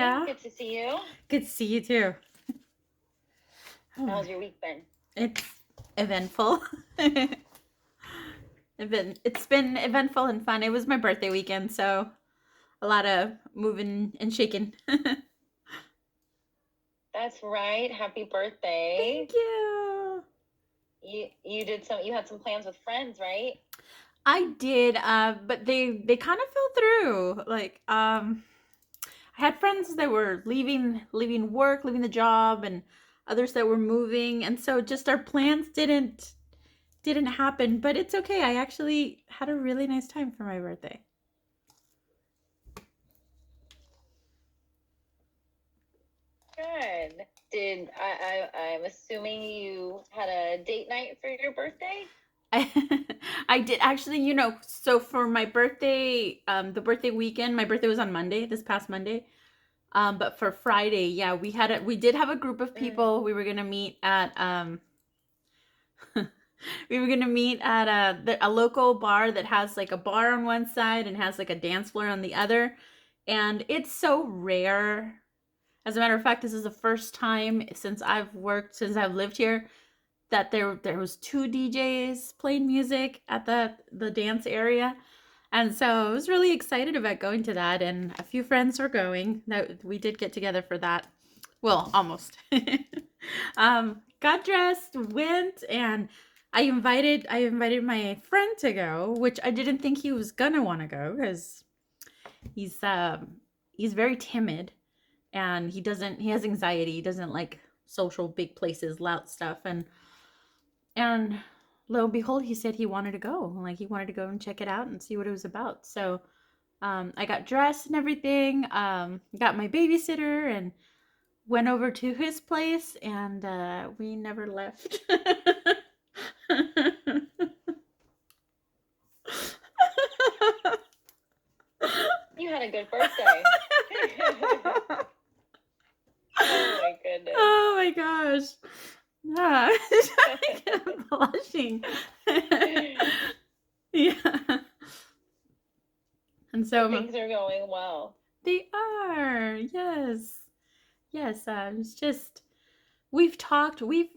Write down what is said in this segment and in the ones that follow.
Yeah. Good to see you. Good to see you too. Oh How's my. your week been? It's eventful. It's been eventful and fun. It was my birthday weekend, so a lot of moving and shaking. That's right. Happy birthday. Thank you. You had some plans with friends, right? I did, but they kind of fell through. I had friends that were leaving work, leaving the job, and others that were moving, and so just our plans didn't happen. But it's okay. I actually had a really nice time for my birthday. Good. I'm assuming you had a date night for your birthday? I did actually, so for my birthday, the birthday weekend, my birthday was on Monday, this past Monday. But for Friday, yeah, we did have a group of Mm. people. We were gonna meet at we were gonna meet at a local bar that has like a bar on one side and has like a dance floor on the other, and it's so rare. As a matter of fact, this is the first time since I've lived here that there was two DJs playing music at the dance area. And so I was really excited about going to that, and a few friends were going. That we did get together for that. Well, almost. Got dressed, went, and I invited my friend to go, which I didn't think he was gonna want to go because he's he's very timid, and he has anxiety. He doesn't like social big places, loud stuff, and lo and behold, he said he wanted to go. Like he wanted to go and check it out and see what it was about. So I got dressed and everything. Got my babysitter and went over to his place, and we never left. You had a good birthday. Oh my goodness. Oh my gosh. Yeah. I'm blushing. Yeah. And so Things are going well. they are. Yes. Yes. It's just we've talked. We've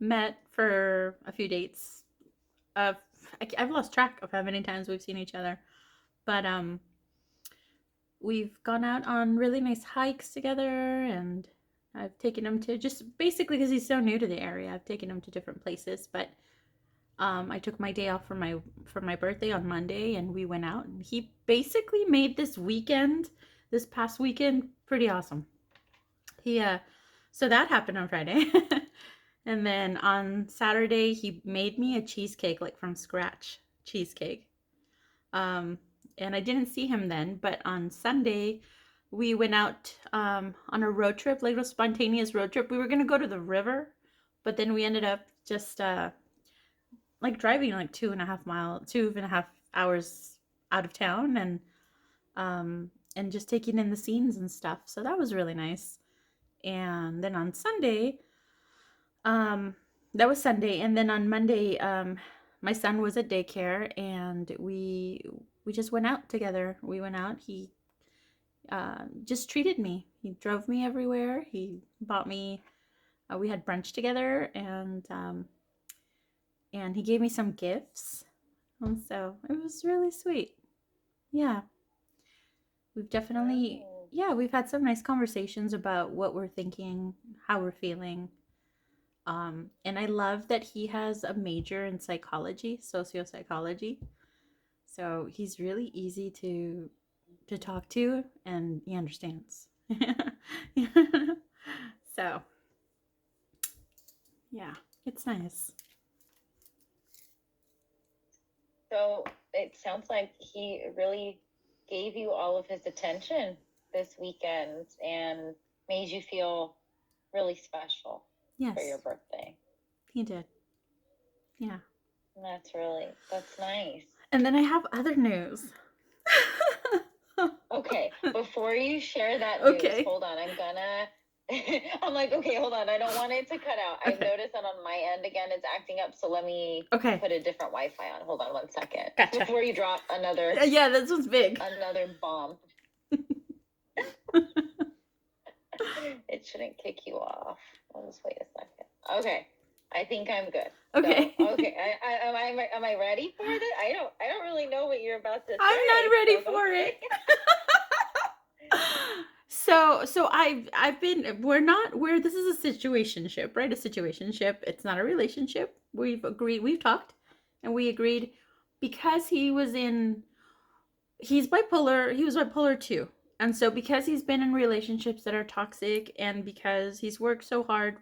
met for a few dates. Uh, I've lost track of how many times we've seen each other, but we've gone out on really nice hikes together, and I've taken him to just basically because he's so new to the area. I've taken him to different places, but I took my day off for my birthday on Monday, and we went out, and he basically made this past weekend, pretty awesome. He So that happened on Friday. And then on Saturday, he made me a cheesecake, like from scratch cheesecake. Um, and I didn't see him then, but on Sunday, we went out on a road trip, like a spontaneous road trip. We were gonna go to the river, but then we ended up just like driving like 2.5 hours out of town, and just taking in the scenes and stuff. So that was really nice. And then on Sunday, Um, that was Sunday, and then on Monday, my son was at daycare, and we just went out together. We went out. He just treated me. He drove me everywhere. He bought me. We had brunch together, and he gave me some gifts. And so it was really sweet. Yeah, we've definitely Oh. yeah we've had some nice conversations about what we're thinking, how we're feeling. And I love that he has a major in psychology, sociopsychology. So he's really easy to talk to, and he understands. So yeah, it's nice. So it sounds like he really gave you all of his attention this weekend and made you feel really special for your Yes, birthday. he did. Yeah. That's nice. And then I have other news. Okay, before you share that news, Okay. hold on. I'm like, okay, hold on. I don't want it to cut out. I've Okay. noticed that on my end again, it's acting up. So let me Okay. put a different Wi-Fi on. Hold on one second. Gotcha. Before you drop Yeah, this one's big. another bomb. shouldn't kick you off. I'll just wait a second. Okay. I think I'm good. Okay. So, okay. Am I ready for this? I don't really know what you're about to say. I'm not ready for it. So I've been this is a situationship, right? A situationship. It's not a relationship. We've talked and we agreed because he's bipolar, he was bipolar too. And so because he's been in relationships that are toxic and because he's worked so hard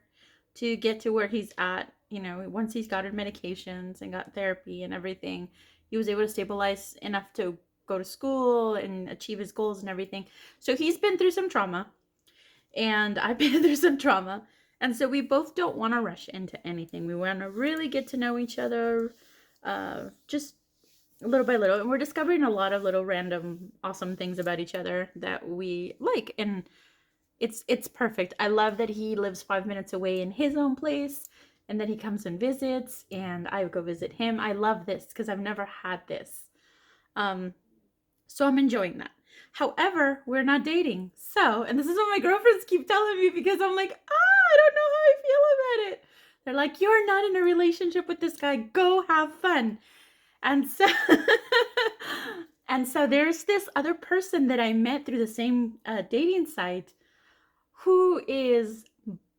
to get to where he's at, once he's gotten medications and got therapy and everything, he was able to stabilize enough to go to school and achieve his goals and everything. So he's been through some trauma and I've been through some trauma. And so we both don't want to rush into anything. We want to really get to know each other, just little by little. And we're discovering a lot of little random awesome things about each other that we like. And it's perfect. I love that he lives 5 minutes away in his own place and that he comes and visits and I go visit him. I love this because I've never had this. So I'm enjoying that. However, we're not dating. So, and this is what my girlfriends keep telling me because I'm like, I don't know how I feel about it. They're like, you're not in a relationship with this guy. Go have fun. And so and so there's this other person that I met through the same dating site who is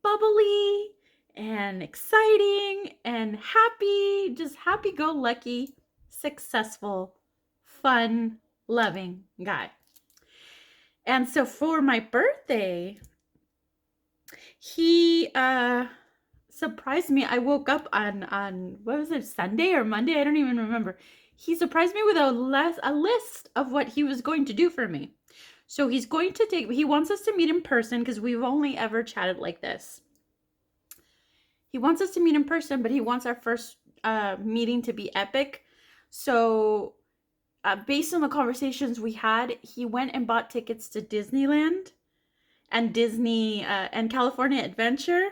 bubbly and exciting and happy, just happy go lucky, successful, fun, loving guy. And so for my birthday, he surprised me. I woke up on what was it, Sunday or Monday? I don't even remember. He surprised me with a list of what he was going to do for me. So he wants us to meet in person because we've only ever chatted like this. He wants us to meet in person, but he wants our first meeting to be epic. So based on the conversations we had, he went and bought tickets to Disneyland and Disney and California Adventure.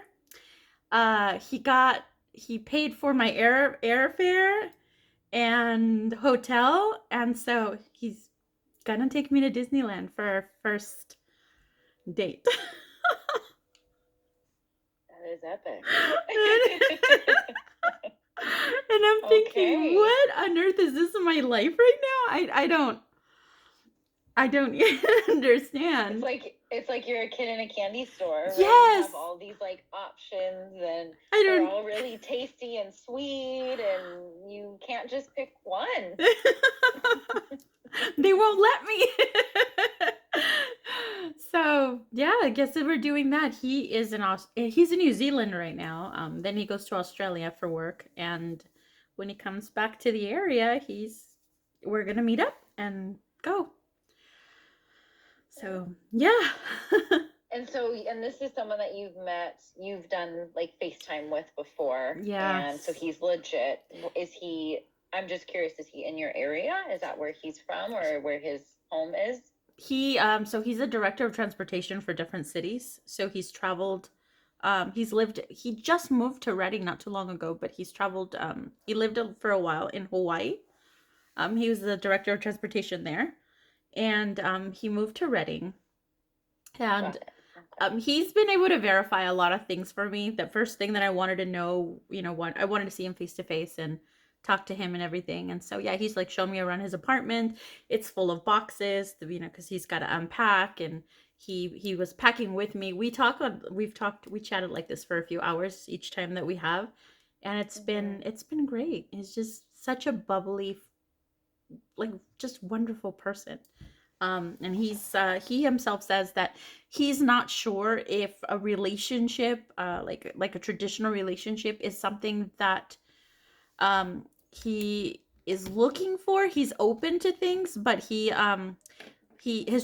He paid for my airfare and hotel, and so he's gonna take me to Disneyland for our first date. That is epic. And I'm thinking, what on earth is this in my life right now? I don't understand. It's like you're a kid in a candy store. Right? Yes. You have all these like options and they're all really tasty and sweet and you can't just pick one. They won't let me. So yeah, I guess that we're doing that. He's in New Zealand right now. Then he goes to Australia for work, and when he comes back to the area, we're gonna meet up and go. So yeah. And this is someone that you've done like FaceTime with before. Yeah. And so he's legit. I'm just curious, is he in your area? Is that where he's from or where his home is? He's a director of transportation for different cities. So he's traveled, he just moved to Reading not too long ago, but he's traveled, he lived for a while in Hawaii. He was the director of transportation there. And he moved to Reading. And he's been able to verify a lot of things for me. The first thing that I wanted to know, I wanted to see him face to face and talk to him and everything. And so yeah, he's like shown me around his apartment. It's full of boxes, because he's got to unpack, and he was packing with me. We chatted like this for a few hours each time that we have, and it's been great. He's just such a bubbly, like just wonderful person. And he himself says that he's not sure if a relationship, like a traditional relationship, is something that he is looking for. He's open to things, but his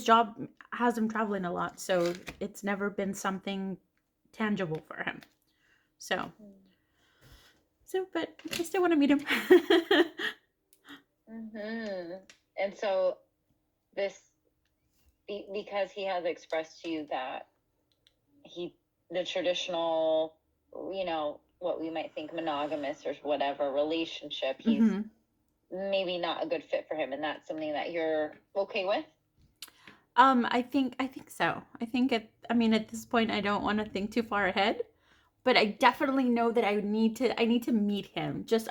job has him traveling a lot, so it's never been something tangible for him. So but I still want to meet him. And so this, because he has expressed to you that the traditional, what we might think monogamous or whatever relationship, he's maybe not a good fit for him, and that's something that you're okay with? I think so. I mean, at this point, I don't want to think too far ahead, but I definitely know that I need to meet him. Just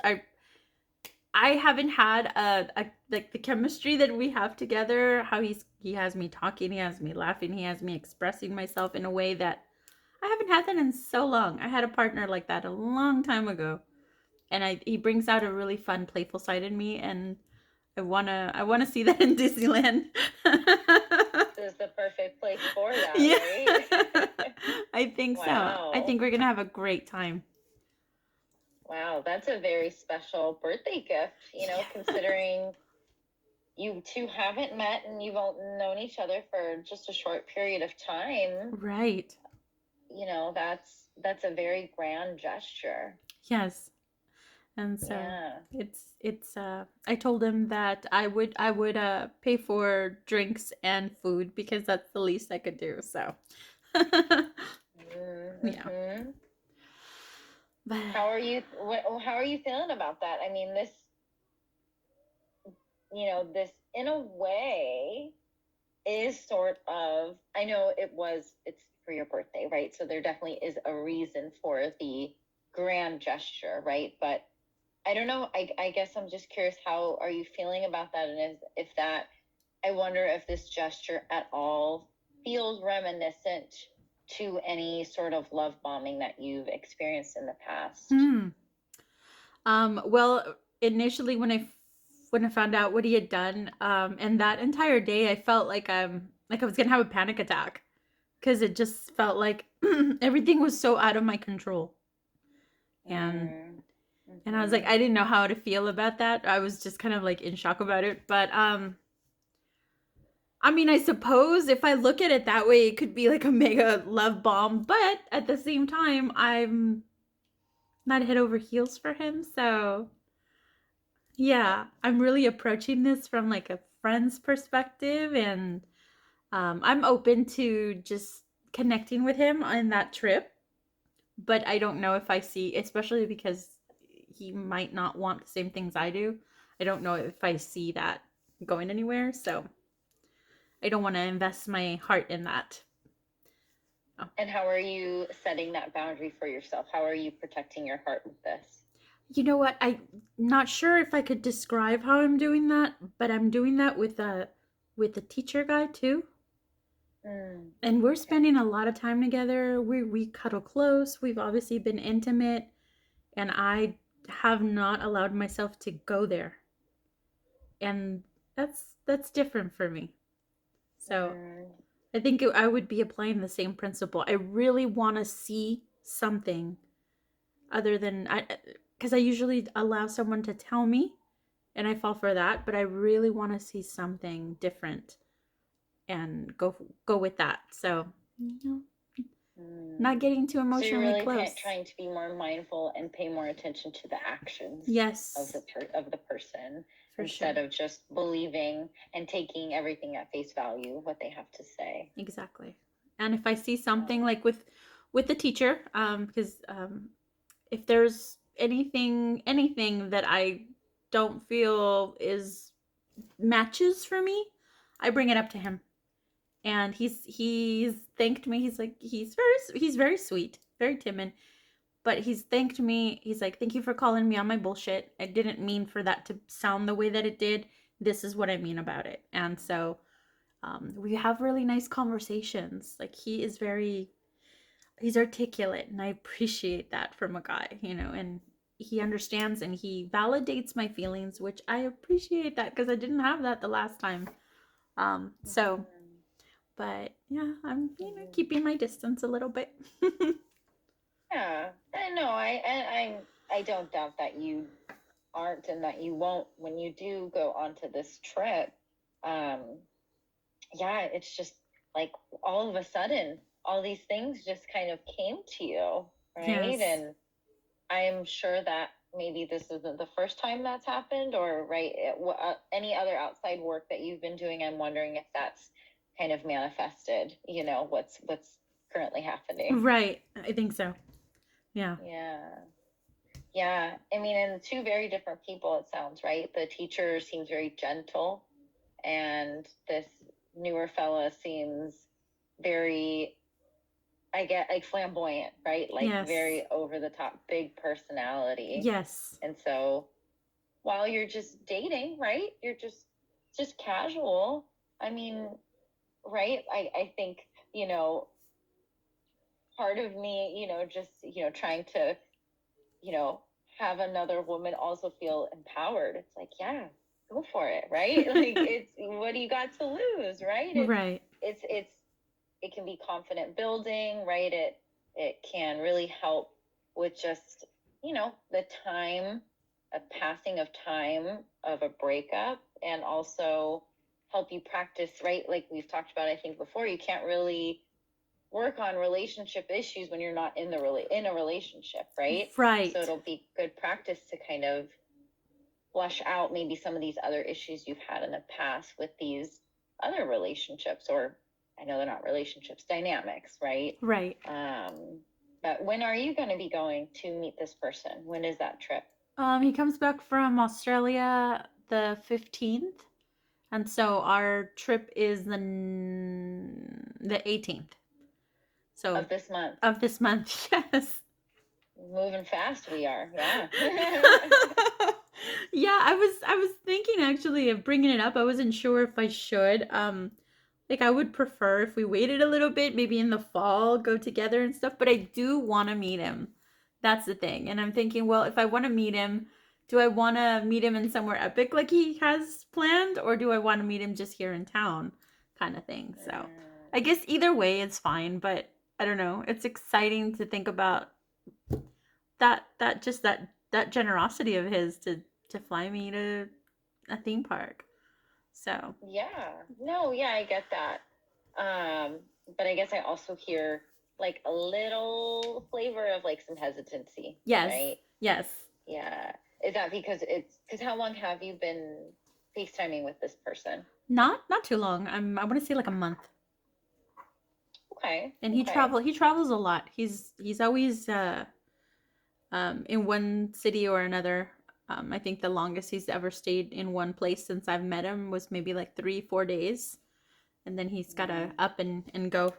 I haven't had a like the chemistry that we have together. How he has me talking, he has me laughing, he has me expressing myself in a way that I haven't had that in so long. I had a partner like that a long time ago, and he brings out a really fun, playful side in me, and I wanna see that in Disneyland. This is the perfect place for that, Yeah, right? I think so. I Wow. think we're gonna have a great time. Wow, that's a very special birthday gift, Yeah. considering you two haven't met and you've all known each other for just a short period of time. Right. That's a very grand gesture. Yes. And so Yeah. it's I told him that I would pay for drinks and food because that's the least I could do. So yeah. Mm-hmm. But How are you feeling about that? I mean, this in a way is sort of, I know it's for your birthday, right? So there definitely is a reason for the grand gesture, right? But I don't know. I guess I'm just curious, how are you feeling about that? And if that, I wonder if this gesture at all feels reminiscent to any sort of love bombing that you've experienced in the past. hmm. Well, initially when I found out what he had done, and that entire day I felt like I was gonna have a panic attack because it just felt like everything was so out of my control. And Mm, and I was like, mm-hmm. I didn't know how to feel about that. I was just kind of like in shock about it. But I mean, I suppose if I look at it that way, it could be like a mega love bomb. But at the same time, I'm not head over heels for him. So yeah, I'm really approaching this from like a friend's perspective, and I'm open to just connecting with him on that trip. But I don't know if I see, especially because he might not want the same things I do. I don't know if I see that going anywhere. So I don't want to invest my heart in that. Oh. And how are you setting that boundary for yourself? How are you protecting your heart with this? You know what? I'm not sure if I could describe how I'm doing that, but I'm doing that with a teacher guy too. And we're Okay. spending a lot of time together. We cuddle close. We've obviously been intimate, and I have not allowed myself to go there. And that's different for me. So Mm, I think I would be applying the same principle. I really want to see something other than because I usually allow someone to tell me, and I fall for that. But I really want to see something different and go with that. So you know, not mm. getting too So you're emotionally really close. trying to be more mindful and pay more attention to the actions of Yes, the person, for instead sure. of just believing and taking everything at face value, what they have to say. Exactly. And if I see something Oh. like with the teacher, because if there's anything that I don't feel is matches for me, I bring it up to him, and he's thanked me. He's like he's very sweet, very timid, but he's thanked me. He's like, thank you for calling me on my bullshit. I didn't mean for that to sound the way that it did. This is what I mean about it. And so we have really nice conversations. Like he's articulate, and I appreciate that from a guy, and he understands and he validates my feelings, which I appreciate that because I didn't have that the last time. So, Mm-hmm. but yeah, I'm Mm-hmm. keeping my distance a little bit. Yeah, I know. I don't doubt that you aren't, and that you won't when you do go onto this trip. Um, yeah, it's just like all of a sudden, all these things just kind of came to you, right? Yes. And I'm sure that maybe this isn't the first time that's happened, or right, any other outside work that you've been doing. I'm wondering if that's kind of manifested. What's currently happening. Right. I think so. Yeah. Yeah. Yeah, I mean, and two very different people, it sounds, right? The teacher seems very gentle, and this newer fella seems very, I get, like, flamboyant, right? Like, Yes. very over the top, big personality. Yes. And so while you're just dating, right? You're just casual. I mean, right? I think, part of me, just, trying to, you know, have another woman also feel empowered. It's like, yeah, go for it, right? Like, it's, what do you got to lose, right? Right. It can be confident building, right? It can really help with just, the time, a passing of time of a breakup, and also help you practice, right? Like we've talked about, I think before, you can't really work on relationship issues when you're not in a relationship, right? Right. So it'll be good practice to kind of flush out maybe some of these other issues you've had in the past with these other relationships, or I know they're not relationships, dynamics, right? Right. But when are you going to be going to meet this person? When is that trip? He comes back from Australia the 15th, and so our trip is the 18th. So Of this month. Of this month, yes. Moving fast we are. Yeah. Yeah, I was thinking actually of bringing it up. I wasn't sure if I should. Like I would prefer if we waited a little bit, maybe in the fall, go together and stuff, but I do want to meet him. That's the thing. And I'm thinking, well, if I want to meet him, do I want to meet him in somewhere epic like he has planned, or do I want to meet him just here in town kind of thing? So, I guess either way it's fine, but I don't know. It's exciting to think about that generosity of his to fly me to a theme park. So yeah, no, yeah, I get that. But I guess I also hear like a little flavor of like some hesitancy, yes, right? yes. Yeah. Is that because how long have you been FaceTiming with this person? Not too long. I want to say like a month. Okay. And Okay. he travels a lot. He's always in one city or another. I think the longest he's ever stayed in one place since I've met him was maybe like 3 4 days, and then he's got to up and go.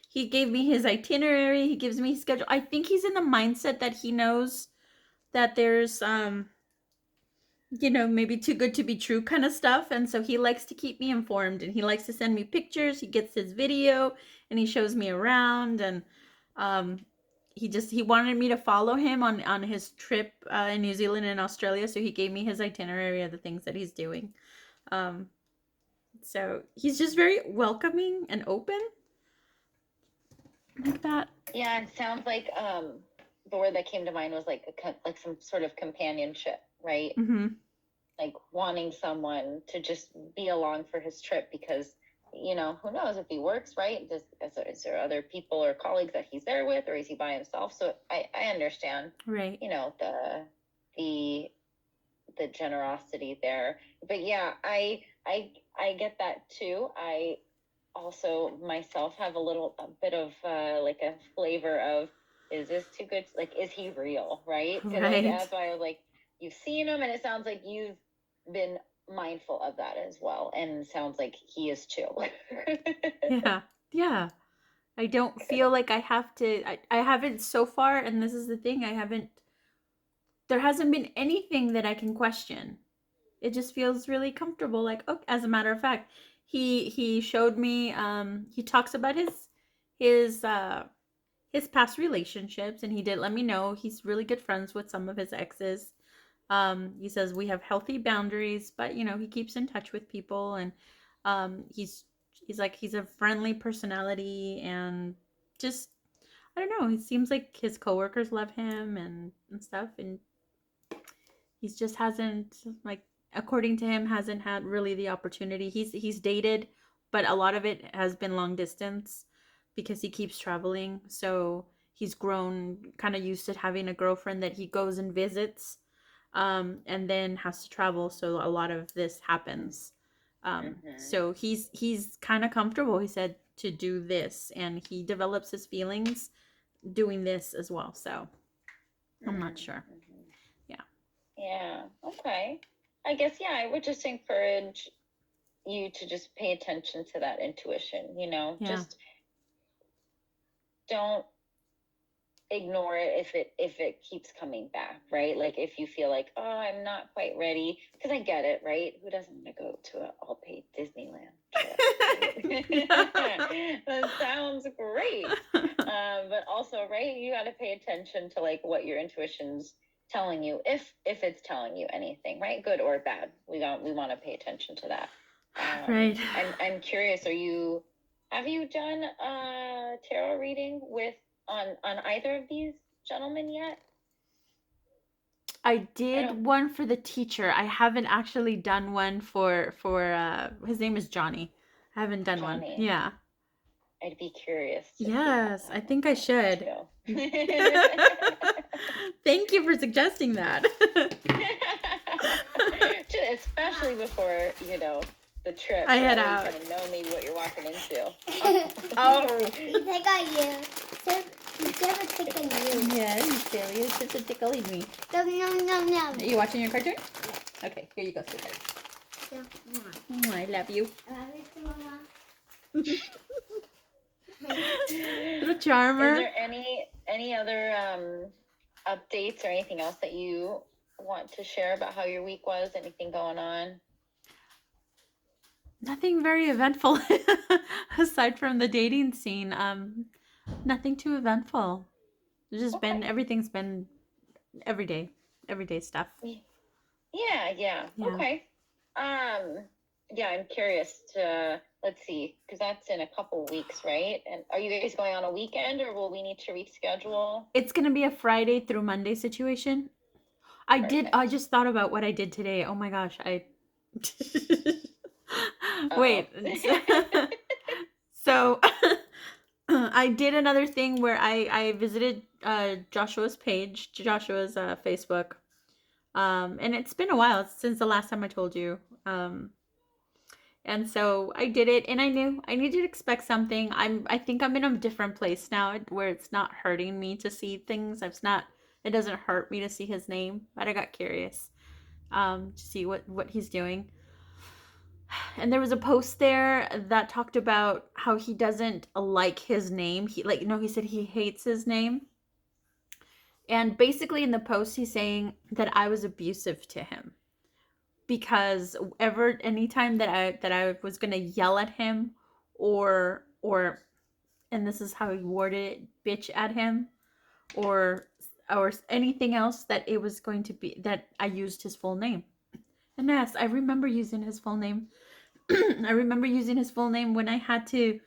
He gave me his itinerary. He gives me his schedule. I think he's in the mindset that he knows that there's maybe too good to be true kind of stuff. And so he likes to keep me informed, and he likes to send me pictures. He gets his video and he shows me around. And um, he wanted me to follow him on his trip in New Zealand and Australia. So he gave me his itinerary of the things that he's doing. Um, so he's just very welcoming and open like that. Yeah, it sounds like the word that came to mind was like like some sort of companionship, right? Mm-hmm. Like wanting someone to just be along for his trip because, who knows if he works, right? Is there other people or colleagues that he's there with, or is he by himself? So I understand, Right. the the generosity there. But yeah, I get that too. I also myself have a bit of like a flavor of, is this too good? Like, is he real? Right? Because Right. that's why I was like, you've seen him, and it sounds like you've been mindful of that as well, and it sounds like he is too. Yeah. Yeah. I don't feel like I have to. I haven't so far, and this is the thing. I haven't. There hasn't been anything that I can question. It just feels really comfortable. Like, oh, as a matter of fact, he showed me. He talks about his uh his past relationships, and he did let me know he's really good friends with some of his exes. He says we have healthy boundaries, but he keeps in touch with people, and he's like he's a friendly personality, and just I don't know. It seems like his coworkers love him and stuff, and he's just hasn't like according to him hasn't had really the opportunity. He's dated, but a lot of it has been long distance because he keeps traveling. So he's grown kind of used to having a girlfriend that he goes and visits, and then has to travel. So a lot of this happens. So he's kind of comfortable. He said to do this, and he develops his feelings doing this as well. So I'm not sure. Yeah. Yeah. Okay. I guess, yeah, I would just encourage, you to just pay attention to that intuition, Yeah. just don't ignore it if it keeps coming back, right? Like if you feel like, oh, I'm not quite ready, because I get it, right? Who doesn't want to go to an all-paid Disneyland trip, right? That sounds great. But also, right, you got to pay attention to like what your intuition's telling you, if it's telling you anything, right? Good or bad. We want to pay attention to that. Right. I'm curious, have you done a tarot reading on either of these gentlemen yet? I did one for the teacher. I haven't actually done one for his name is Johnny. I haven't done Johnny. One. Yeah. I'd be curious. Yes, I think I should. Thank you for suggesting that. Especially before, the trip. I head out. Kind of know maybe what you're walking into. Oh. You take on you. You have a tickle you. Yeah, you silly. It's just a tickling me. No, no, no, no. Are you watching your cartoon? Okay, here you go, sweetheart. Yeah. I love you. I love you, Mama. Little charmer. Is there any other updates or anything else that you want to share about how your week was? Anything going on? Nothing very eventful aside from the dating scene. Nothing too eventful. It's just been everything's been everyday stuff. Yeah. Okay. Yeah, I'm curious to let's see, because that's in a couple weeks, right? And are you guys going on a weekend, or will we need to reschedule? It's gonna be a Friday through Monday situation. I just thought about what I did today. Oh my gosh, wait. So I did another thing where I visited Joshua's page, Joshua's Facebook. And it's been a while since the last time I told you. And so I did it, and I knew I needed to expect something. I think I'm in a different place now where it's not hurting me to see things. It doesn't hurt me to see his name, but I got curious to see what he's doing. And there was a post there that talked about how he doesn't like his name. He said he hates his name. And basically in the post he's saying that I was abusive to him. Because anytime that I was gonna yell at him or and this is how he worded it, bitch at him, or anything else, that it was going to be that I used his full name. And yes, I remember using his full name. I remember using his full name when I had to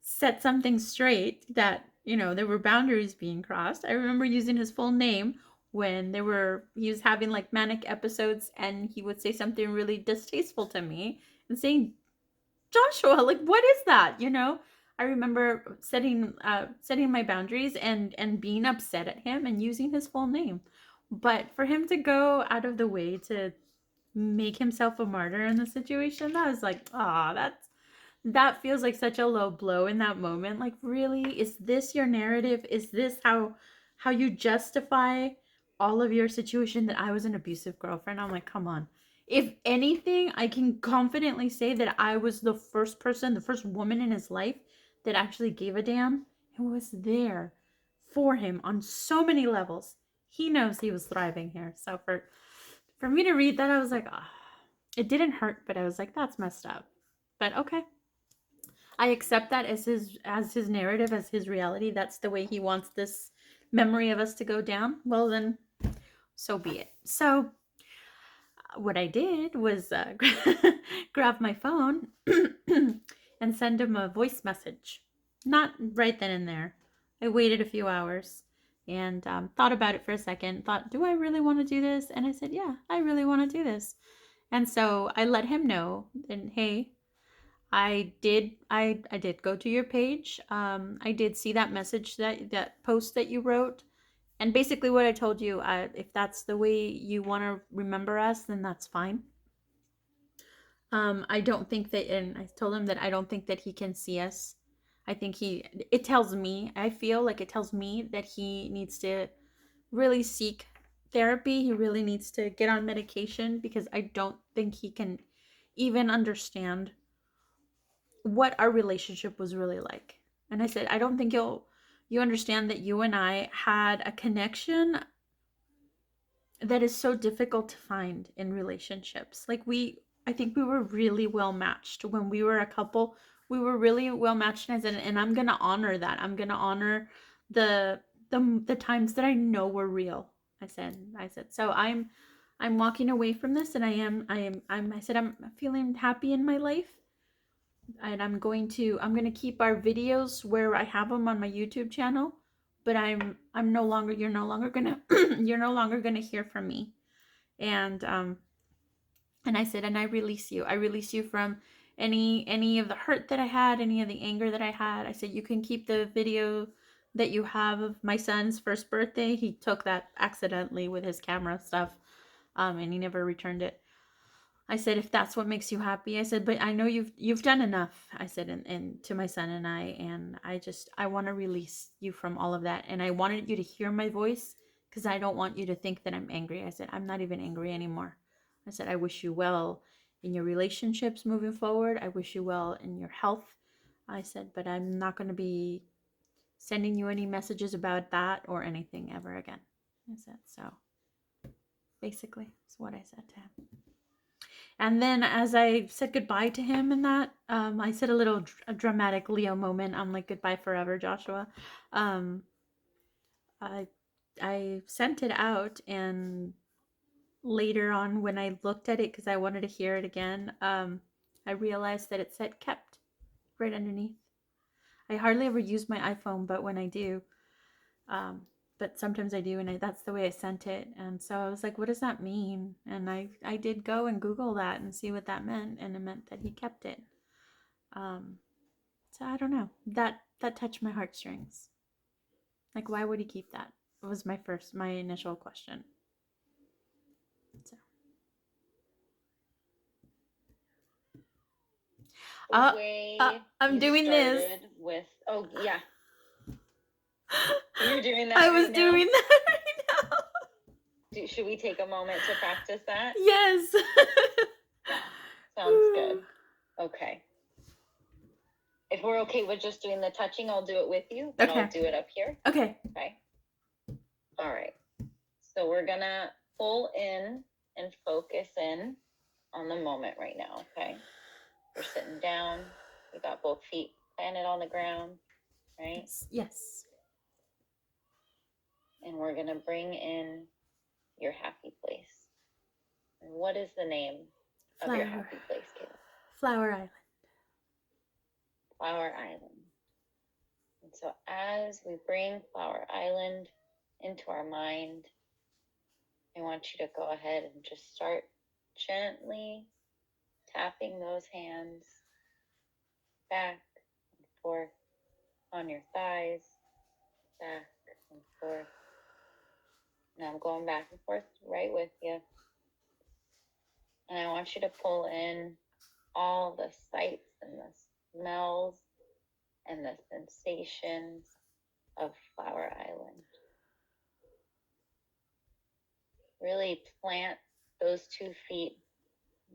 set something straight that, there were boundaries being crossed. I remember using his full name when he was having like manic episodes and he would say something really distasteful to me and saying, Joshua, like, what is that? I remember setting my boundaries and being upset at him and using his full name. But for him to go out of the way to make himself a martyr in the situation, that was like, that feels like such a low blow in that moment. Like, really? Is this your narrative? Is this how you justify all of your situation, that I was an abusive girlfriend? I'm like, come on. If anything, I can confidently say that I was the first woman in his life that actually gave a damn and was there for him on so many levels. He knows he was thriving here. So for me to read that, I was like, it didn't hurt, but I was like, that's messed up. But okay. I accept that as his narrative, as his reality. That's the way he wants this memory of us to go down. Well, then, so be it. So what I did was grab my phone and send him a voice message. Not right then and there. I waited a few hours and thought about it for a second. Thought, do I really want to do this? And I said, yeah, I really want to do this. And so I let him know, and hey, I did go to your page. I did see that message, that post that you wrote. And basically what I told you, if that's the way you want to remember us, then that's fine. I don't think that, and I told him that I don't think that he can see us. I think I feel like it tells me that he needs to really seek therapy. He really needs to get on medication, because I don't think he can even understand what our relationship was really like. And I said, I don't think you understand that you and I had a connection that is so difficult to find in relationships. Like I think we were really well matched when we were a couple. We were really well matched, and I'm gonna honor that. I'm gonna honor the the times that I know were real. I said. So I'm walking away from this, and I said I'm feeling happy in my life, and I'm going to keep our videos where I have them on my YouTube channel, but I'm no longer you're no longer going to you're no longer going to hear from me. And I said, and I release you. I release you from any of the hurt that I had, any of the anger that I had. I said you can keep the video that you have of my son's first birthday. He took that accidentally with his camera stuff, and he never returned it. I said, if that's what makes you happy, I said, but I know you've done enough. I said, and to my son and I want to release you from all of that, and I wanted you to hear my voice because I don't want you to think that I'm angry. I said, I'm not even angry anymore. I said, I wish you well in your relationships moving forward. I wish you well in your health. I said, but I'm not going to be sending you any messages about that or anything ever again. I said, so basically, that's what I said to him. And then as I said goodbye to him and that, I said a little dramatic Leo moment. I'm like, goodbye forever, Joshua. Um, I, I sent it out, and later on when I looked at it, because I wanted to hear it again, I realized that it said kept right underneath. I hardly ever use my iPhone, but when I do, um, but sometimes I do, and that's the way I sent it. And so I was like, what does that mean? And I did go and Google that and see what that meant, and it meant that he kept it. Um, so I don't know. That touched my heartstrings. Like, why would he keep that? It was my initial question. So. I'm doing this. With yeah. You're doing that. I was doing that right now. Should we take a moment to practice that? Yes. Yeah, sounds good. Okay. If we're okay with just doing the touching, I'll do it with you. But okay. I'll do it up here. Okay. Okay. All right. So we're gonna pull in and focus in on the moment right now. Okay. We're sitting down. We got both feet planted on the ground, right? Yes. And we're gonna bring in your happy place. And what is the name of your happy place, Kayla? Flower Island. Flower Island. And so as we bring Flower Island into our mind, I want you to go ahead and just start gently tapping those hands back and forth on your thighs, back and forth. And I'm going back and forth right with you. And I want you to pull in all the sights and the smells and the sensations of Flower Island. Really plant those 2 feet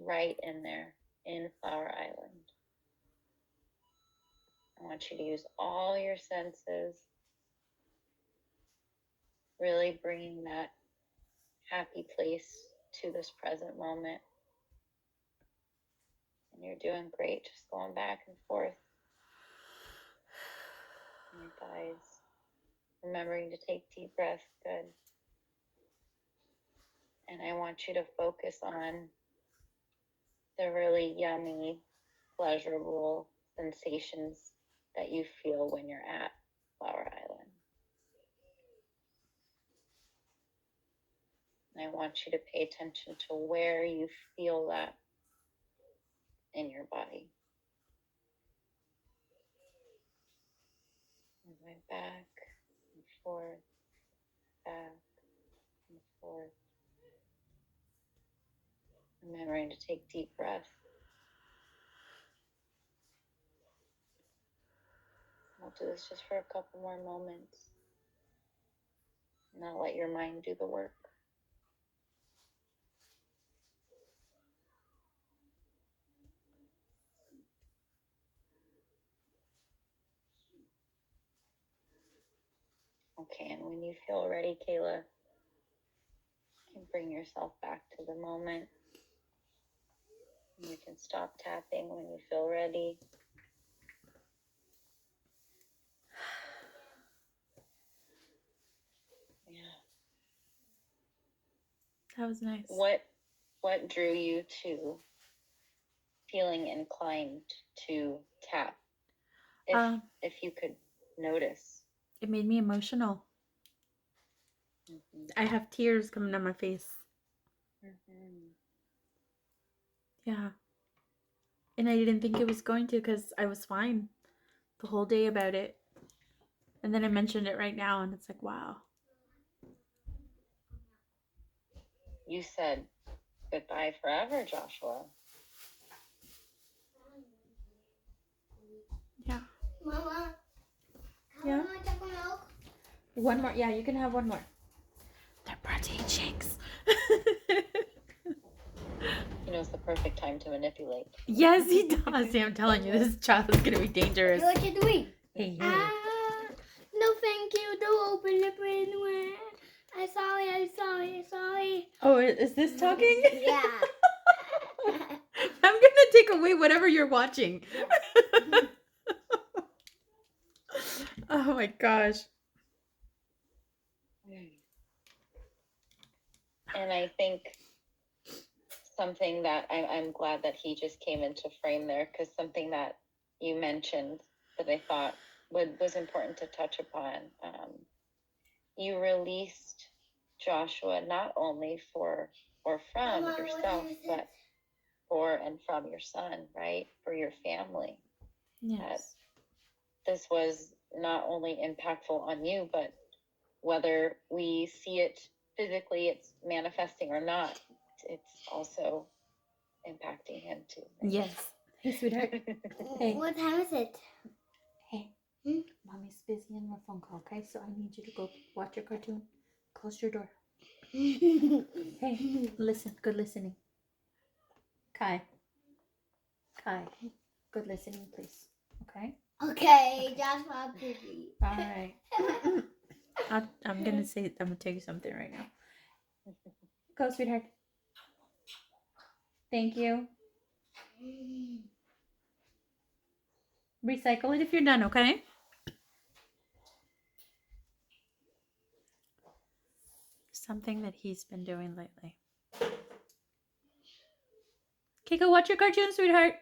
right in there in Flower Island. I want you to use all your senses, really bringing that happy place to this present moment. And you're doing great, just going back and forth on your thighs. Remembering to take deep breaths, good. And I want you to focus on the really yummy, pleasurable sensations that you feel when you're at Flower Island. And I want you to pay attention to where you feel that in your body. Moving back and forth, back and forth. Remembering to take deep breaths. We'll do this just for a couple more moments. And I'll let your mind do the work. Okay, and when you feel ready, Kayla, you can bring yourself back to the moment. You can stop tapping when you feel ready. Yeah. That was nice. What drew you to feeling inclined to tap? If you could notice. It made me emotional. I have tears coming down my face. Yeah. And I didn't think it was going to because I was fine the whole day about it. And then I mentioned it right now and it's like, wow. You said goodbye forever, Joshua. Yeah. Mama, Yeah. want chocolate milk? One more. Yeah, you can have one more. They're protein shakes. He knows the perfect time to manipulate. Yes, he does. See, I'm telling you, this child is going to be dangerous. Hey, what you doing? Hey, hey. No, thank you. Don't open the bin. I'm sorry. Oh, is this talking? Yeah. I'm going to take away whatever you're watching. Oh my gosh. And I think something that I'm glad that he just came into frame there, because something that you mentioned that I thought was important to touch upon. You released Joshua not only for or from Mama, yourself, but for and from your son, right? For your family. Yes. This was not only impactful on you, but whether we see it physically, it's manifesting or not, it's also impacting him too. Right? Yes. Hey, sweetheart. Hey. What time is it? Hey. Mommy's busy in her phone call, okay? So I need you to go watch your cartoon. Close your door. Hey, listen. Good listening. Kai. Good listening, please. Okay? Okay, that's my busy. All right. I'm going to tell you something right now. Go, sweetheart. Thank you. Recycle it if you're done, okay? Something that he's been doing lately. Okay, go watch your cartoon, sweetheart.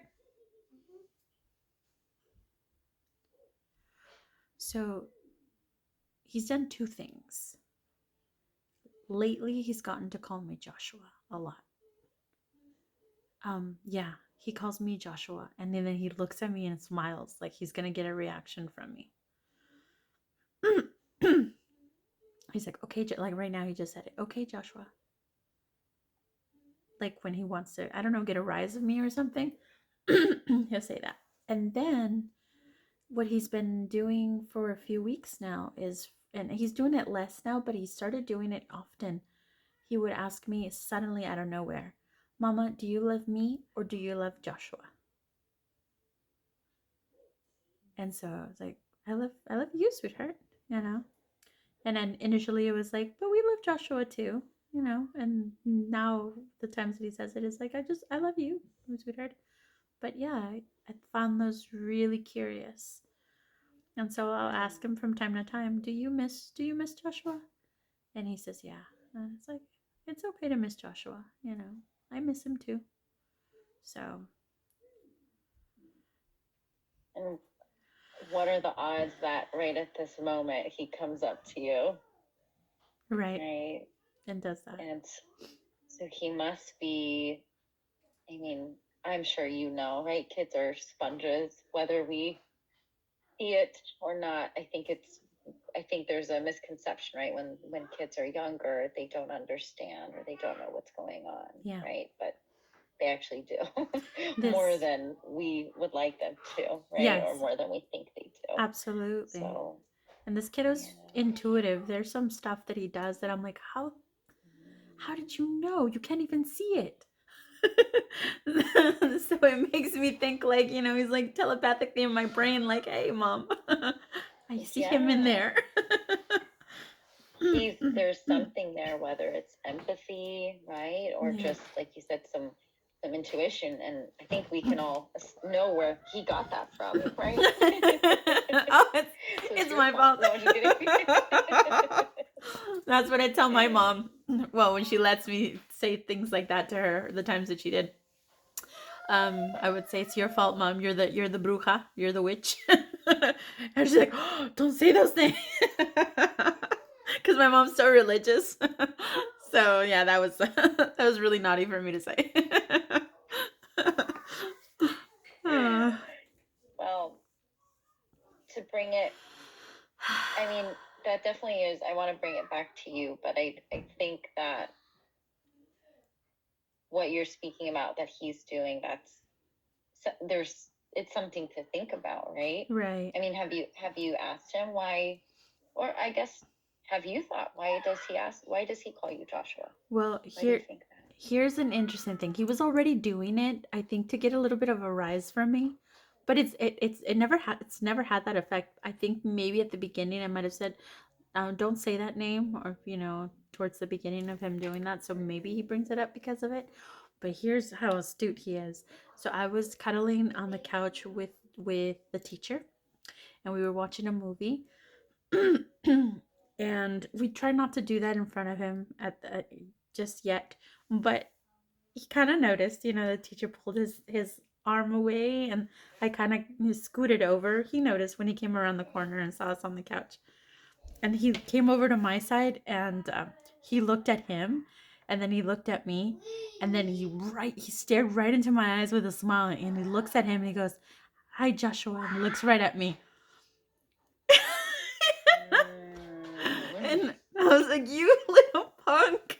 So, he's done two things. Lately, he's gotten to call me Joshua a lot. Yeah, he calls me Joshua, and then he looks at me and smiles like he's gonna get a reaction from me. He's like, okay, like right now he just said it. Okay, Joshua. Like when he wants to, I don't know, get a rise of me or something, he'll say that. And then what he's been doing for a few weeks now is, and he's doing it less now, but he started doing it often. He would ask me suddenly out of nowhere, Mama, do you love me or do you love Joshua? And so I was like, I love you, sweetheart, you know? And then initially it was like, but we love Joshua too, you know? And now the times that he says it is like, I love you, sweetheart. But yeah, I found those really curious. And so I'll ask him from time to time, do you miss Joshua? And he says, yeah. And it's like, it's okay to miss Joshua, you know? I miss him too. So. And what are the odds that right at this moment he comes up to you? Right. And does that. And so he must be, I mean, I'm sure you know, right? Kids are sponges, whether we see it or not. I think there's a misconception, right? When kids are younger, they don't understand or they don't know what's going on, right? But they actually do more than we would like them to, right? Yes. Or more than we think they do. Absolutely. So, and this kiddo's intuitive. There's some stuff that he does that I'm like, how did you know? You can't even see it. So it makes me think like, you know, he's like telepathically in my brain like, hey, Mom, I see him in there. there's something there, whether it's empathy, right, or just like you said, some intuition, and I think we can all know where he got that from, right? Oh, it's my fault. No, I'm just kidding. That's what I tell my mom. Well, when she lets me say things like that to her, the times that she did, I would say it's your fault, Mom. You're the bruja. You're the witch. And she's like, oh, don't say those things, because my mom's so religious. So yeah, that was really naughty for me to say. Well, to bring it, I mean, that definitely is. I want to bring it back to you, but I think that what you're speaking about that he's doing, it's something to think about, right? Right. I mean, have you asked him why, or I guess, have you thought, why does he call you Joshua? Well, here's an interesting thing. He was already doing it, I think, to get a little bit of a rise from me, but it's never had that effect. I think maybe at the beginning I might have said, don't say that name, or towards the beginning of him doing that, so maybe he brings it up because of it. But here's how astute he is. So I was cuddling on the couch with the teacher, and we were watching a movie. And we try not to do that in front of him just yet, but he kind of noticed. The teacher pulled his arm away, and I kind of scooted over. He noticed when he came around the corner and saw us on the couch, and he came over to my side, and he looked at him, and then he looked at me, and then he stared right into my eyes with a smile, and he looks at him and he goes, "Hi, Joshua," and looks right at me. And I was like, "You little punk."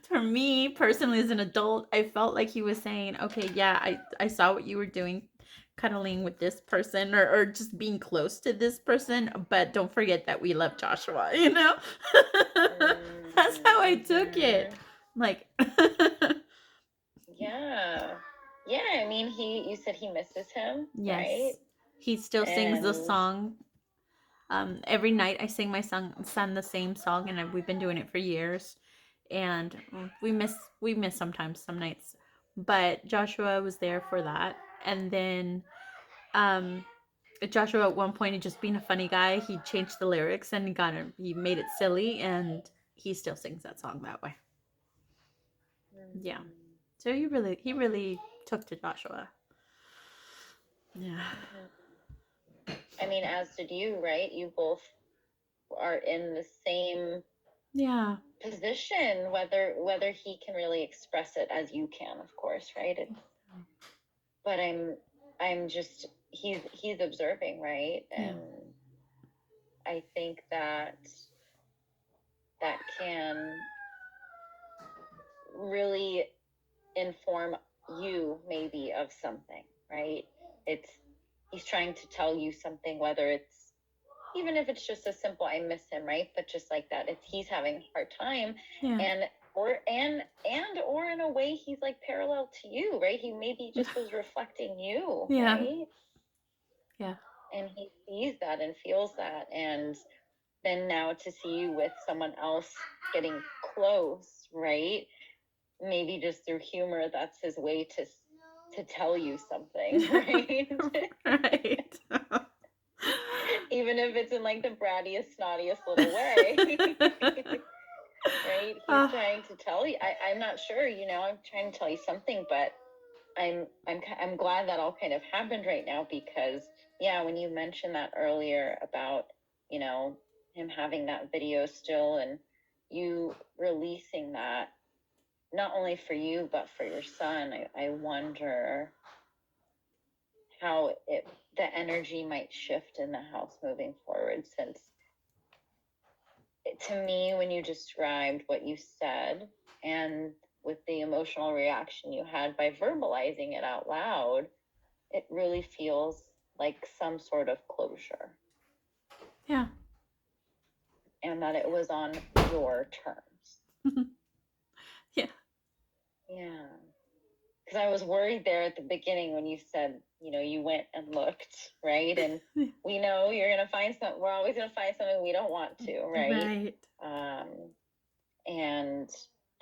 For me personally, as an adult, I felt like he was saying, "Okay, yeah, I saw what you were doing, cuddling with this person, or just being close to this person, but don't forget that we love Joshua." That's how I took it. Like, yeah. I mean, you said he misses him, yes, right? He still sings the song. Every night I sing my son the same song, and we've been doing it for years. And we miss sometimes some nights, but Joshua was there for that. And then Joshua at one point, just being a funny guy, he changed the lyrics and he made it silly, and he still sings that song that way. Yeah. So he really took to Joshua. Yeah. I mean, as did you, right? You both are in the same position, whether he can really express it as you can, of course, right? But I'm just, he's observing, right? And I think that can really inform you maybe of something, right? He's trying to tell you something, whether it's, even if it's just a simple "I miss him," right? But just like that, he's having a hard time, or in a way he's like parallel to you, right? He maybe just was reflecting you, right? Yeah. And he sees that and feels that, and then now to see you with someone else getting close, right? Maybe just through humor, that's his way to tell you something, right? Right. Even if it's in like the brattiest, snottiest little way. Right? He's trying to tell you. I'm not sure, I'm trying to tell you something, but I'm glad that all kind of happened right now, because when you mentioned that earlier about, him having that video still, and you releasing that, not only for you but for your son, I wonder how the energy might shift in the house moving forward, since to me, when you described what you said, and with the emotional reaction you had by verbalizing it out loud, it really feels like some sort of closure. Yeah. And that it was on your terms. Yeah. Because I was worried there at the beginning when you said you went and looked, right? And we know you're going to find something. We're always going to find something we don't want to, right? And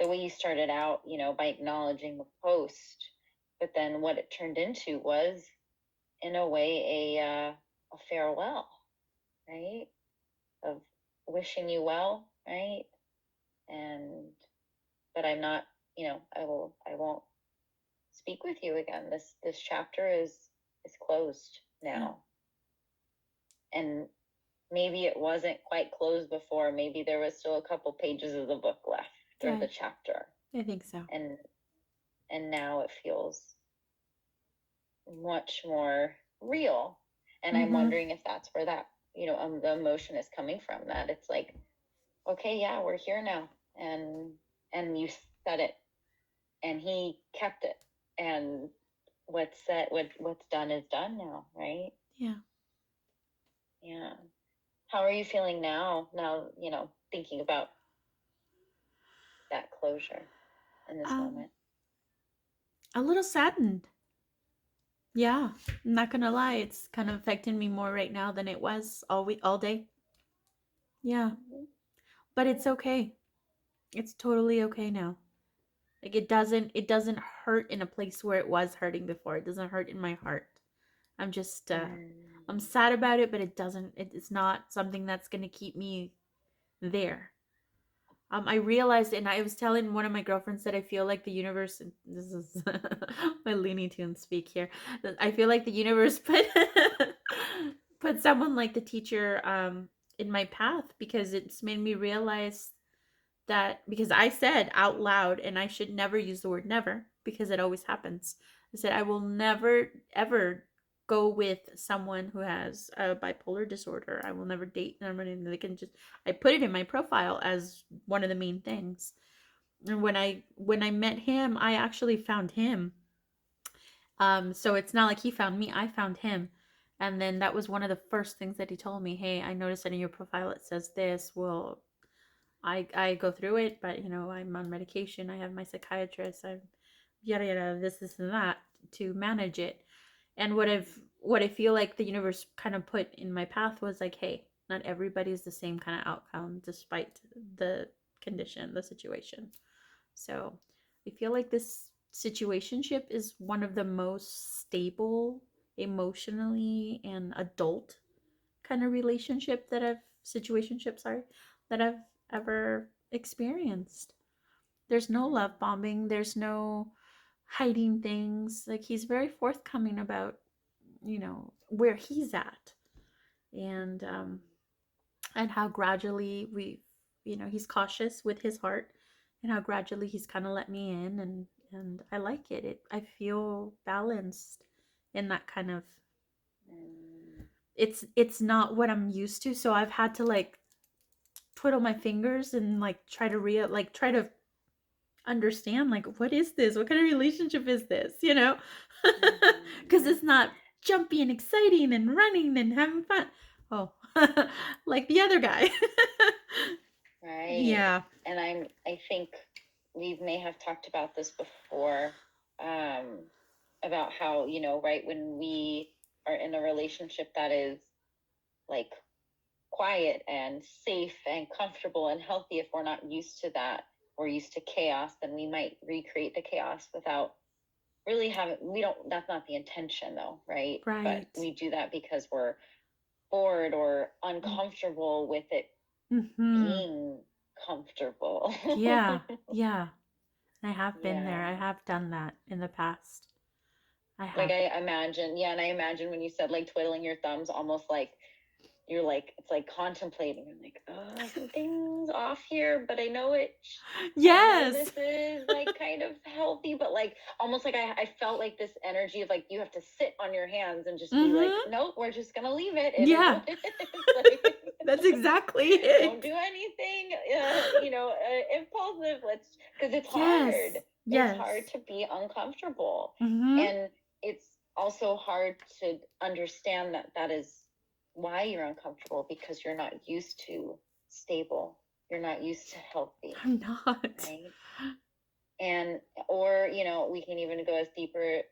the way you started out, by acknowledging the post, but then what it turned into was, in a way, a farewell, right? Of wishing you well, right? But I'm not, I won't speak with you again. This chapter is closed now. And maybe it wasn't quite closed before. Maybe there was still a couple pages of the book left, or the chapter. I think so. And now it feels much more real. And I'm wondering if that's where that, the emotion is coming from, that it's like, okay, yeah, we're here now. And you said it, and he kept it. And what's done is done now, right? Yeah. Yeah. How are you feeling now, thinking about that closure in this moment? A little saddened. Yeah, I'm not gonna lie, it's kind of affecting me more right now than it was all day. Yeah, but it's okay. It's totally okay now. Like it doesn't hurt in a place where it was hurting before. It doesn't hurt in my heart. I'm just I'm sad about it, but it's not something that's gonna keep me there. I realized, and I was telling one of my girlfriends that I feel like the universe. This is my Looney Tunes speak here. I feel like the universe put someone like the teacher in my path, because it's made me realize that, because I said out loud, and I should never use the word never because it always happens. I said I will never ever go with someone who has a bipolar disorder. I will never date somebody that can just. I put it in my profile as one of the main things. And when I met him, I actually found him. So it's not like he found me; I found him. And then that was one of the first things that he told me. Hey, I noticed that in your profile it says this. Well, I go through it, but I'm on medication. I have my psychiatrist. I'm yada yada this and that to manage it. And what I feel like the universe kind of put in my path was like, hey, not everybody's the same kind of outcome despite the condition, the situation. So I feel like this situationship is one of the most stable emotionally and adult kind of relationship that I've situationship, sorry, that I've ever experienced. There's no love bombing, there's no hiding things. Like, he's very forthcoming about, where he's at, and how gradually he's cautious with his heart, and how gradually he's kind of let me in, and I like I feel balanced in that kind of. It's not what I'm used to, so I've had to like twiddle my fingers and like try to understand, like, what is this, what kind of relationship is this, because it's not jumpy and exciting and running and having fun. Oh, like the other guy. Right. Yeah. And I think we may have talked about this before, about how, right, when we are in a relationship that is like quiet and safe and comfortable and healthy, if we're not used to that, we're used to chaos, then we might recreate the chaos without really that's not the intention though, right? But we do that because we're bored or uncomfortable with it being comfortable. Yeah. I have been there. I have done that in the past. I have. Like, I imagine, and I imagine when you said like twiddling your thumbs, almost like you're like, it's like contemplating. I'm like, oh, something's off here, but I know it. Yes. This is like kind of healthy, but like almost like I felt like this energy of like you have to sit on your hands and just be like, nope, we're just gonna leave it. Yeah. Like, that's exactly it. Don't do anything, impulsive. Because it's hard. Yes. It's hard to be uncomfortable, and it's also hard to understand that is why you're uncomfortable, because you're not used to stable. You're not used to healthy. I'm not. Right? And, or, we can even go as deeper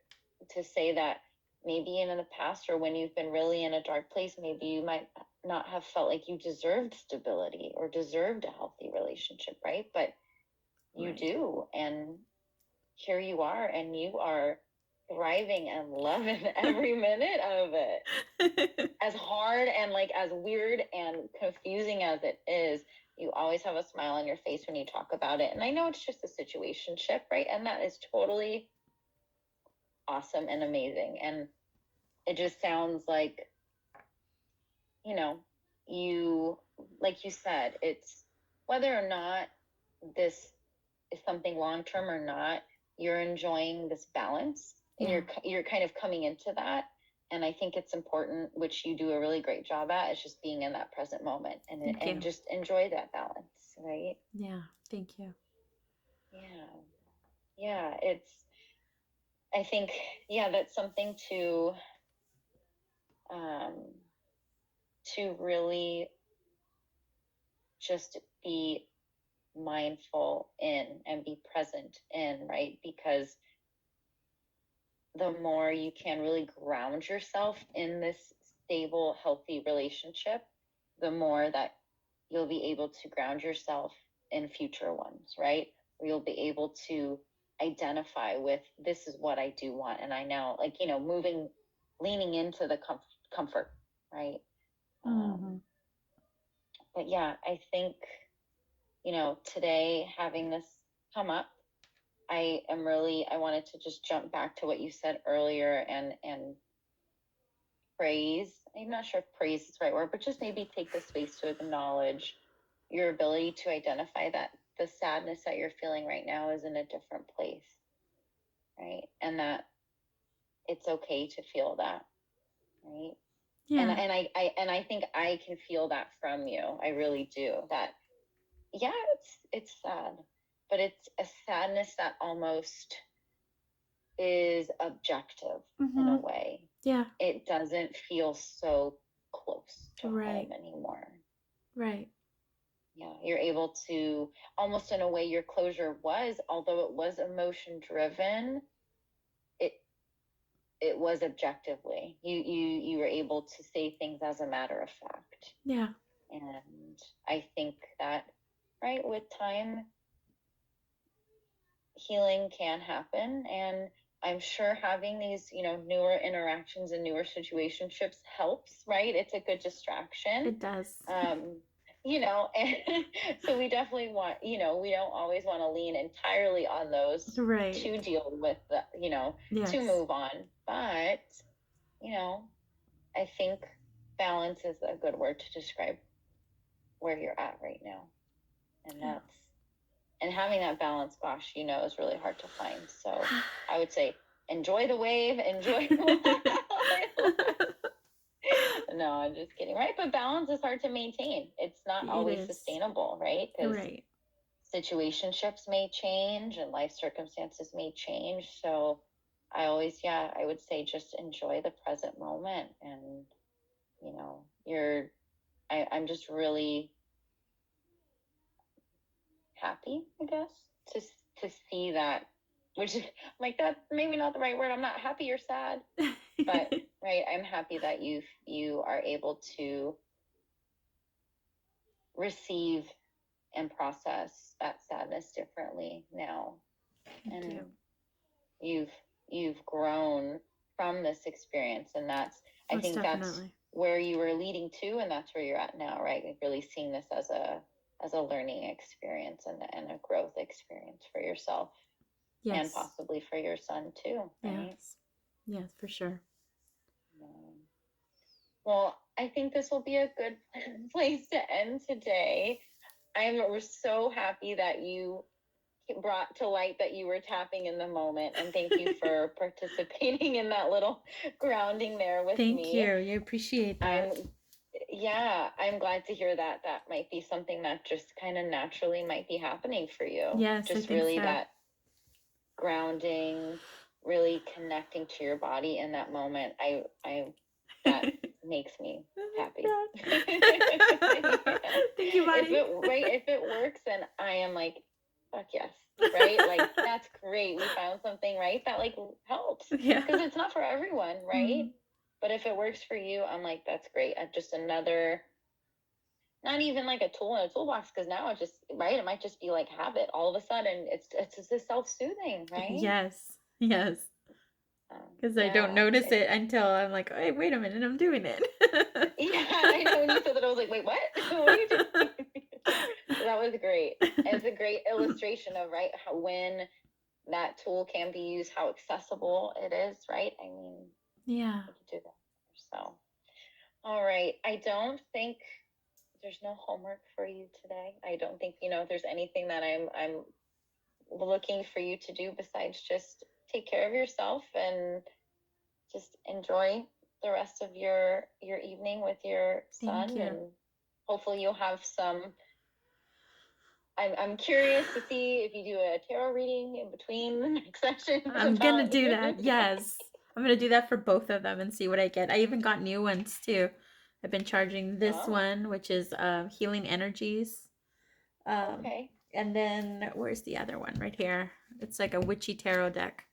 to say that maybe in the past, or when you've been really in a dark place, maybe you might not have felt like you deserved stability or deserved a healthy relationship, right? But you do. And here you are, and you are thriving and loving every minute of it. As hard and like as weird and confusing as it is, you always have a smile on your face when you talk about it. And I know it's just a situationship, right? And that is totally awesome and amazing. And it just sounds like, you know, you, like you said, it's whether or not this is something long term or not, you're enjoying this balance, and you're kind of coming into that. And I think it's important, which you do a really great job at, is just being in that present moment and just enjoy that balance, right? Yeah, thank you. Yeah, I think, that's something to really just be mindful in and be present in, right? Because the more you can really ground yourself in this stable, healthy relationship, the more that you'll be able to ground yourself in future ones, right? Or you'll be able to identify with, this is what I do want. And I know, like, leaning into the comfort, right? But yeah, I think, today having this come up, I wanted to just jump back to what you said earlier and praise. I'm not sure if praise is the right word, but just maybe take the space to acknowledge your ability to identify that the sadness that you're feeling right now is in a different place, right? And that it's okay to feel that, right? Yeah. And I think I can feel that from you. I really do. That, yeah, it's sad, but it's a sadness that almost is objective in a way. Yeah. It doesn't feel so close to home anymore. Right. Yeah. You're able to, almost in a way, your closure was, although it was emotion driven, it was objectively. You were able to say things as a matter of fact. Yeah. And I think that, right, with time, healing can happen. And I'm sure having these, newer interactions and newer situationships helps, right? It's a good distraction. It does. And so we definitely want, we don't always want to lean entirely on those to deal with the, to move on. But, I think balance is a good word to describe where you're at right now. And having that balance, gosh, is really hard to find. So I would say, enjoy the wave, enjoy No, I'm just kidding, right? But balance is hard to maintain. It's not always sustainable, right? Because situationships may change and life circumstances may change. So I would say just enjoy the present moment. And, I'm just really happy, I guess, to see that, which is like, that's maybe not the right word. I'm not happy or sad, but right, I'm happy that you are able to receive and process that sadness differently now. And you've grown from this experience, and that's, I think that's where you were leading to, and that's where you're at now, right? Like really seeing this as a learning experience and a growth experience for yourself. Yes. And possibly for your son too, right? Yes, for sure. Well, I think this will be a good place to end today. We're so happy that you brought to light that you were tapping in the moment, and thank you for participating in that little grounding there with me. Thank you. You appreciate that. I'm glad to hear that might be something that just kind of naturally might be happening for you. Yes, just I think really so. That grounding, really connecting to your body in that moment. That makes me happy. Thank you, buddy. If it works, then I am like fuck yes, right? Like, that's great. We found something, right? That like helps. Yeah. Because it's not for everyone, right? But if it works for you, I'm like, that's great. Just another, not even like a tool in a toolbox, because now it just, right? It might just be like habit. All of a sudden, it's just a self-soothing, right? Yes. Yes. Because I don't Yeah. notice it until I'm like, hey, wait a minute, I'm doing it. Yeah, I know. When you said that, I was like, wait, what? What are you doing? That was great. It's a great illustration of, right, how when that tool can be used, how accessible it is, right? I mean, Yeah. you can do that. So, all right. I don't think there's no homework for you today. I don't think, there's anything that I'm looking for you to do besides just take care of yourself and just enjoy the rest of your evening with your son. Thank you. And hopefully you'll have some. I'm curious to see if you do a tarot reading in between the next session. I'm gonna do that. Yes. I'm gonna do that for both of them and see what I get. I even got new ones too. I've been charging this one, which is Healing Energies. Okay. And then where's the other one? Right here. It's like a witchy tarot deck.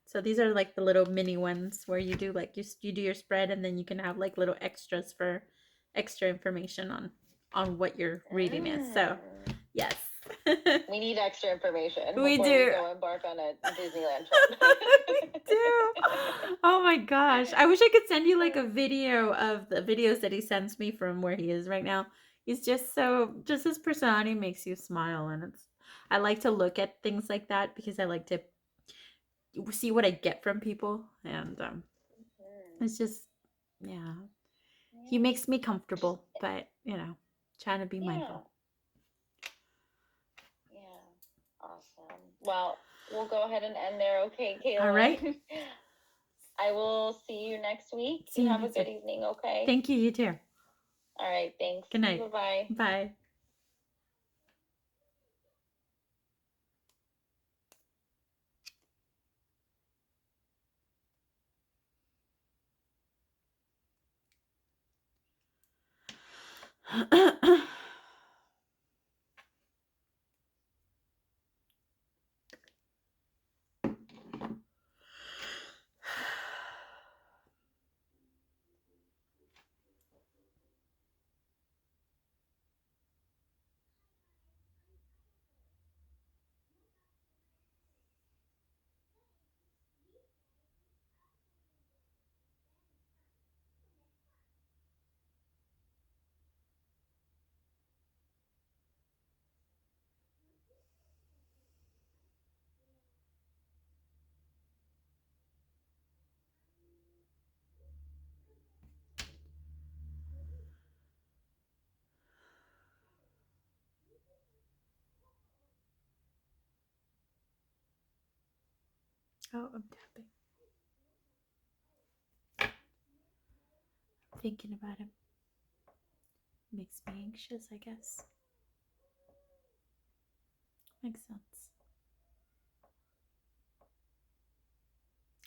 So these are like the little mini ones where you do like you do your spread, and then you can have like little extras for extra information on what your reading is. So yes. We need extra information We before do. we go embark on a Disneyland trip. We do. Oh my gosh. I wish I could send you like a video of the videos that he sends me from where he is right now. He's just his personality makes you smile, and I like to look at things like that because I like to see what I get from people, and it's just, yeah. He makes me comfortable, but trying to be mindful. Yeah. Awesome. Well, we'll go ahead and end there. Okay, Kayla. All right. I will see you next week. See you you have a next good week. evening, okay? Thank you. You too. All right, thanks. Good night. Bye-bye. Bye. Oh, I'm tapping. Thinking about him makes me anxious, I guess. Makes sense.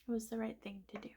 It was the right thing to do.